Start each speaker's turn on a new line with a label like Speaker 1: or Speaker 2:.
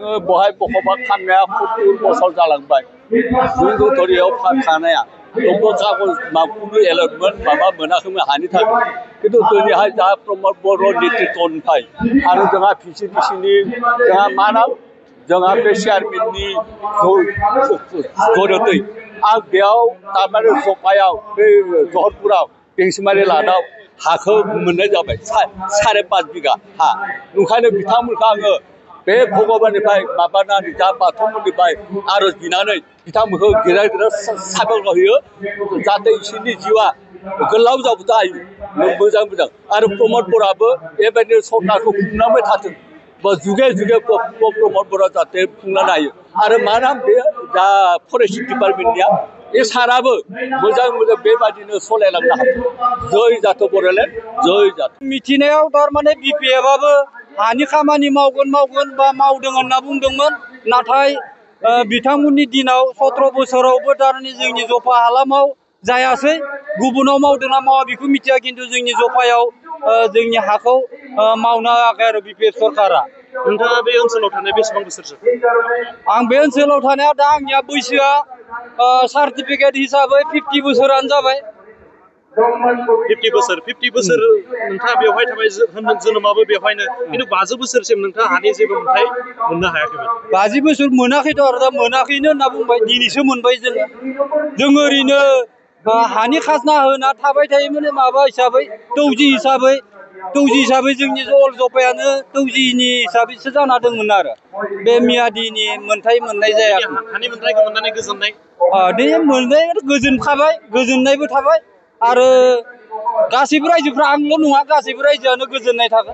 Speaker 1: बहाय बखबा खामनाया 70 बोसोर जालांबाय जोंखौ धरियाव फानखानाया दंग कागज माखौबो एलर्टमोन माबा मोनाखैमोन हानि थाखाय किन्तु दिनैहाय जा प्रमद बर' नेतृत्वनिफ्राय आरो जोंहा PCDCनि जोंहा मा नाम जोंहा बे चेयारमेननि जर'दै आं बेयाव तारमाने जफायाव बे जहरपुराव बेंसिमारि लादाव हाखौ मोननाय जाबाय 5.5 बिघा हा ओंखायनो बिथांमोनखौ आङो बे भगबाननिफ्राय माबानानै जा बाथौमोननिफ्राय आरज बिनानै बिथांमोनखौ गेदेर गेदेर साबायखर होयो जाहाथे इसोरनि जिउआ गोलाव जाबोनो हायो मोजां मोजां आरो प्रमद बर'आबो बेबायदिनो सरकारखौ खुंलांबाय थाथों जुगे जुगे प्रमद बर'आ जाहाथे खुंलांनो हायो आरो मा नाम बे दा फरेस्ट डिपार्टमेन्टनिया बे साराबो मोजां मोजां बेबायदिनो सालायलांनो हाथों जय जाथों बड'लेण्ड जय जाथों
Speaker 2: मिथिनायाव थारमाने BPF-आबो हानि खामानि मावगोन बा मावदों होनना बुंदोंमोन नाथाय बिथांमोननि दिनाव 17 बोसोरावबो थारमाने जोंनि जफा हालामाव जायासै गुबुनाव मावदोंना मावा बेखौ मिथिया किन्तु जोंनि जफायाव जोंनि हाखौ मावनो होआखै आरो BPF सरकारा।
Speaker 3: नोंथाङा बे ओनसोलाव थानाय बेसेबां बोसोरसो?
Speaker 2: आं बे ओनसोलाव थानाया दा आंनिया बैसोआ सार्टिफिकेट हिसाबै 50 बोसोरानो जाबाय।
Speaker 3: 50 बोसोर नोंथाङा बेवहाय थाबाय जोनोमाबो बेवहायनो किन्तु 50 बोसोरसिम नोंथाङा हानि जेबो मोनथाय मोननो हायाखैमोन।
Speaker 2: 50 बोसोर मोनाखैथ' आरो दा मोनाखैनो होनना बुंबाय दिनैसो मोनबाय जों ओरैनो हानि खाजना होना थाबाय थायोमोन माबा हिसाबै दौजि हिसाबै जोंनि अल जफायानो दौजिनि हिसाबैसो जाना दंमोन आरो बे मियादिनि मोनथाय मोननाय जायाखै।
Speaker 3: हानि मोनथायखौ मोननानै गोजोननाय
Speaker 2: दे मोनबाय गोजोनखाबाय गोजोननायबो थाबाय आरो गासैबो रायजोफ्रा आंल' नङा गासैबो रायजोआनो गोजोननाय थागोन।